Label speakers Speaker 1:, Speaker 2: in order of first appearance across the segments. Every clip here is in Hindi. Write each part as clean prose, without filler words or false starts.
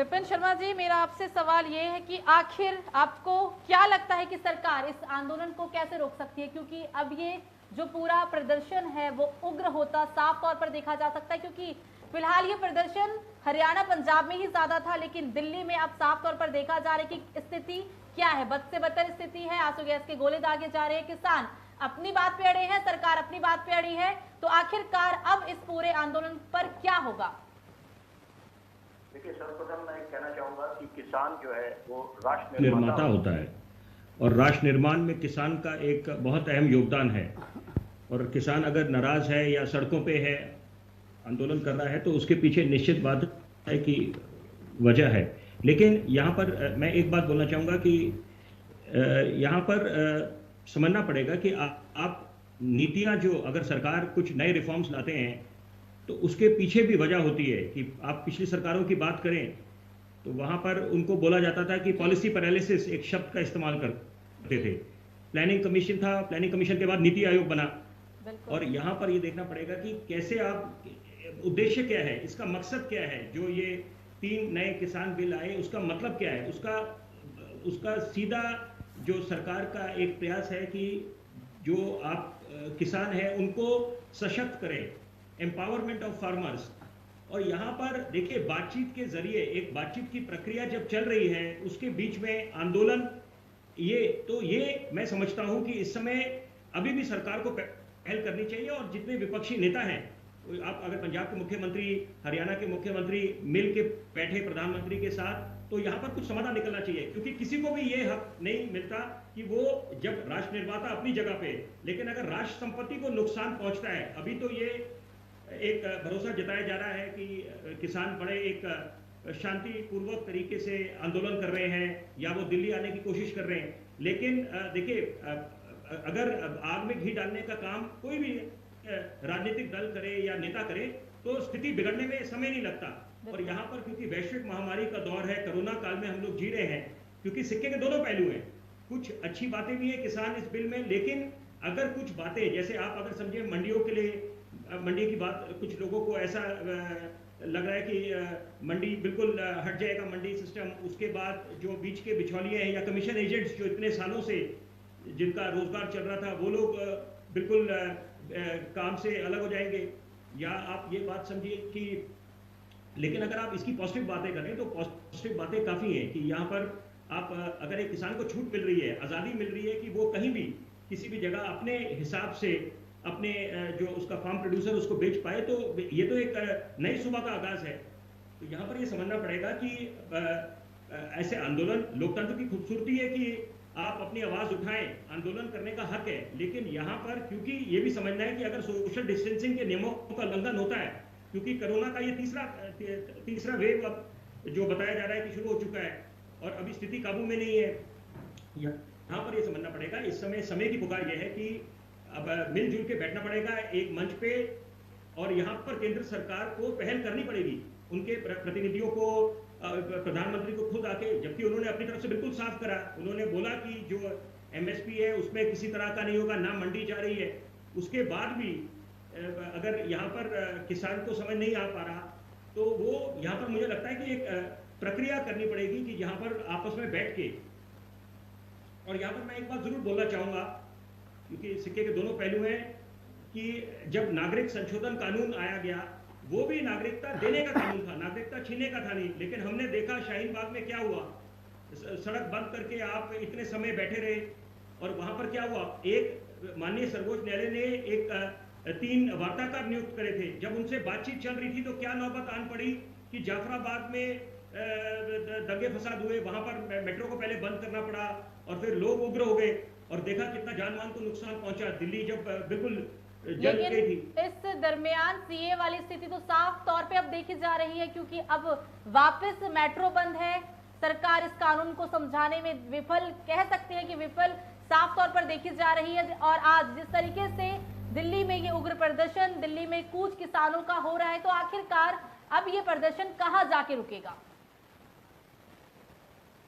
Speaker 1: विपिन शर्मा जी, मेरा आपसे सवाल ये है कि आखिर आपको क्या लगता है कि सरकार इस आंदोलन को कैसे रोक सकती है, क्योंकि अब ये जो पूरा प्रदर्शन है वो उग्र होता साफ तौर पर देखा जा सकता है, क्योंकि फिलहाल ये प्रदर्शन हरियाणा पंजाब में ही ज्यादा था, लेकिन दिल्ली में अब साफ तौर पर देखा जा रहा है कि स्थिति क्या है, बद से बदतर स्थिति है। आंसू गैस के गोले दागे जा रहे हैं, किसान अपनी बात पे अड़े हैं, सरकार अपनी बात पे अड़ी है। तो आखिरकार अब इस पूरे आंदोलन पर क्या होगा?
Speaker 2: देखिए, सर्वप्रथम मैं कहना चाहूंगा कि किसान जो है वो राष्ट्र
Speaker 3: निर्माता होता है और राष्ट्र निर्माण में किसान का एक बहुत अहम योगदान है। और किसान अगर नाराज है या सड़कों पे है, आंदोलन कर रहा है, तो उसके पीछे निश्चित बात है कि वजह है। लेकिन यहाँ पर मैं एक बात बोलना चाहूँगा कि यहाँ पर समझना पड़ेगा कि आप नीतियाँ जो अगर सरकार कुछ नए रिफॉर्म्स लाते हैं तो उसके पीछे भी वजह होती है कि आप पिछली सरकारों की बात करें तो वहाँ पर उनको बोला जाता था कि पॉलिसी पैरालिसिस एक शब्द का इस्तेमाल करते थे। प्लानिंग कमीशन था, प्लानिंग कमीशन के बाद नीति आयोग बना, और यहाँ पर ये देखना पड़ेगा कि कैसे आप, उद्देश्य क्या है, इसका मकसद क्या है। जो ये 3 नए किसान बिल आए उसका मतलब क्या है, उसका सीधा जो सरकार का एक प्रयास है कि जो आप किसान है उनको सशक्त करें, एम्पावरमेंट ऑफ फार्मर्स। और यहाँ पर देखिए, बातचीत के जरिए, एक बातचीत की प्रक्रिया जब चल रही है उसके बीच में आंदोलन, ये मैं समझता हूँ कि इस समय अभी भी सरकार को पहल करनी चाहिए। और जितने विपक्षी नेता हैं, आप अगर पंजाब के मुख्यमंत्री, हरियाणा के मुख्यमंत्री मिल के बैठे प्रधानमंत्री के साथ, तो यहाँ पर कुछ समाधान निकलना चाहिए, क्योंकि किसी को भी ये हक नहीं मिलता कि वो, जब राष्ट्र निर्माता अपनी जगह पे, लेकिन अगर राष्ट्र संपत्ति को नुकसान पहुंचता है, अभी तो ये एक भरोसा जताया जा रहा है कि किसान बड़े एक शांतिपूर्वक तरीके से आंदोलन कर रहे हैं या वो दिल्ली आने की कोशिश कर रहे हैं। लेकिन देखिए, अगर आग में घी डालने का काम कोई भी राजनीतिक दल करे या नेता करे तो स्थिति बिगड़ने में समय नहीं लगता। और यहाँ पर क्योंकि वैश्विक महामारी का दौर है, कोरोना काल में हम लोग जी रहे हैं, क्योंकि सिक्के के दोनों पहलू हैं। कुछ अच्छी बातें भी हैं किसान इस बिल में, लेकिन अगर कुछ बातें, जैसे आप अगर समझे मंडियों के लिए, मंडी की बात, कुछ लोगों को ऐसा लग रहा है कि मंडी बिल्कुल हट जाएगा, मंडी सिस्टम। उसके बाद जो बीच के बिचौलिए हैं या कमीशन एजेंट्स जो इतने सालों से जिनका रोजगार चल रहा था, वो लोग बिल्कुल काम से अलग हो जाएंगे। या आप ये बात समझिए कि, लेकिन अगर आप इसकी पॉजिटिव बातें करें तो पॉजिटिव बातें काफ़ी हैं कि यहाँ पर आप, अगर एक किसान को छूट मिल रही है, आज़ादी मिल रही है कि वो कहीं भी किसी भी जगह अपने हिसाब से अपने जो उसका फार्म प्रोड्यूसर उसको बेच पाए, तो ये तो एक नई सुबह का आगाज है। तो यहाँ पर ये समझना पड़ेगा कि ऐसे आंदोलन, लोकतंत्र की खूबसूरती है कि आप अपनी आवाज उठाएं, आंदोलन करने का हक है। लेकिन यहाँ पर क्योंकि ये भी समझना है कि अगर सोशल डिस्टेंसिंग के नियमों का उल्लंघन होता है, क्योंकि कोरोना का ये तीसरा वेव अब जो बताया जा रहा है कि शुरू हो चुका है और अभी स्थिति काबू में नहीं है, यहाँ पर ये समझना पड़ेगा, इस समय की पुकार यह है कि अब मिलजुल के बैठना पड़ेगा एक मंच पे, और यहाँ पर केंद्र सरकार को पहल करनी पड़ेगी, उनके प्रतिनिधियों को, प्रधानमंत्री को खुद आके, जबकि उन्होंने अपनी तरफ से बिल्कुल साफ करा, उन्होंने बोला कि जो एमएसपी है उसमें किसी तरह का नहीं होगा, ना मंडी जा रही है। उसके बाद भी अगर यहाँ पर किसान को समझ नहीं आ पा रहा, तो वो यहाँ पर मुझे लगता है कि एक प्रक्रिया करनी पड़ेगी कि यहाँ पर आपस में बैठ के। और यहाँ पर मैं एक बात जरूर बोलना चाहूंगा, क्योंकि सिक्के के दोनों पहलू हैं, कि जब नागरिक संशोधन कानून आया गया, वो भी नागरिकता देने का कानून था, नागरिकता छीनने का था नहीं। लेकिन हमने देखा शाहीन बाग में क्या हुआ, सड़क बंद करके आप इतने समय बैठे रहे, और वहां पर क्या हुआ, एक माननीय सर्वोच्च न्यायालय ने एक 3 वार्ताकार नियुक्त करे थे। जब उनसे बातचीत चल रही थी तो क्या नौबत आन पड़ी कि जाफराबाद में दंगे फसाद हुए, वहां पर मेट्रो को पहले बंद करना पड़ा, और फिर लोग उग्र हो गए, और देखा कितना जान मान को नुकसान पहुंचा। दिल्ली जब बिल्कुल जल गई थी।
Speaker 1: इस दरमियान सीए वाली स्थिति तो साफ तौर पे अब देखी जा रही है, क्योंकि अब वापस मेट्रो बंद है, सरकार इस कानून को समझाने में विफल, कह सकते हैं कि विफल साफ तौर पर देखी जा रही है। और आज जिस तरीके से दिल्ली में ये उग्र प्रदर्शन, दिल्ली में कूच किसानों का हो रहा है, तो आखिरकार अब ये प्रदर्शन कहां जाके रुकेगा?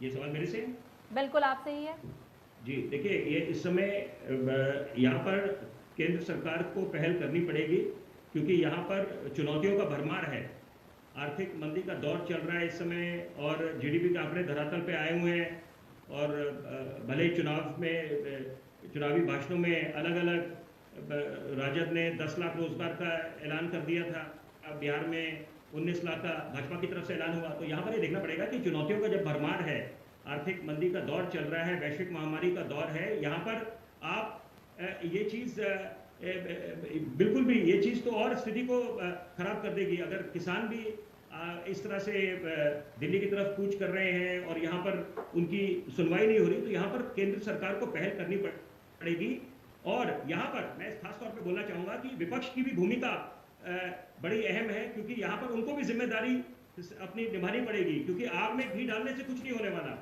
Speaker 3: ये सवाल मेरे से?
Speaker 1: बिल्कुल आपसे ही है
Speaker 3: जी। देखिए, ये इस समय यहाँ पर केंद्र सरकार को पहल करनी पड़ेगी, क्योंकि यहाँ पर चुनौतियों का भरमार है। आर्थिक मंदी का दौर चल रहा है इस समय और जीडीपी के आंकड़े धरातल पे आए हुए हैं और भले ही चुनावी भाषणों में अलग अलग राजद ने 10 लाख रोजगार का ऐलान कर दिया था, बिहार में 19 लाख का भाजपा की तरफ से ऐलान हुआ। तो यहाँ पर ये देखना पड़ेगा कि चुनौतियों का जब भरमार है, आर्थिक मंदी का दौर चल रहा है, वैश्विक महामारी का दौर है, यहाँ पर आप ये चीज़ बिल्कुल भी ये चीज़ तो और स्थिति को खराब कर देगी। अगर किसान भी इस तरह से दिल्ली की तरफ कूच कर रहे हैं और यहाँ पर उनकी सुनवाई नहीं हो रही, तो यहाँ पर केंद्र सरकार को पहल करनी पड़ेगी। और यहाँ पर मैं खास तौर पे बोलना चाहूँगा कि विपक्ष की भी भूमिका बड़ी अहम है, क्योंकि यहाँ पर उनको भी जिम्मेदारी अपनी निभानी पड़ेगी, क्योंकि आग में घी डालने से कुछ नहीं होने वाला।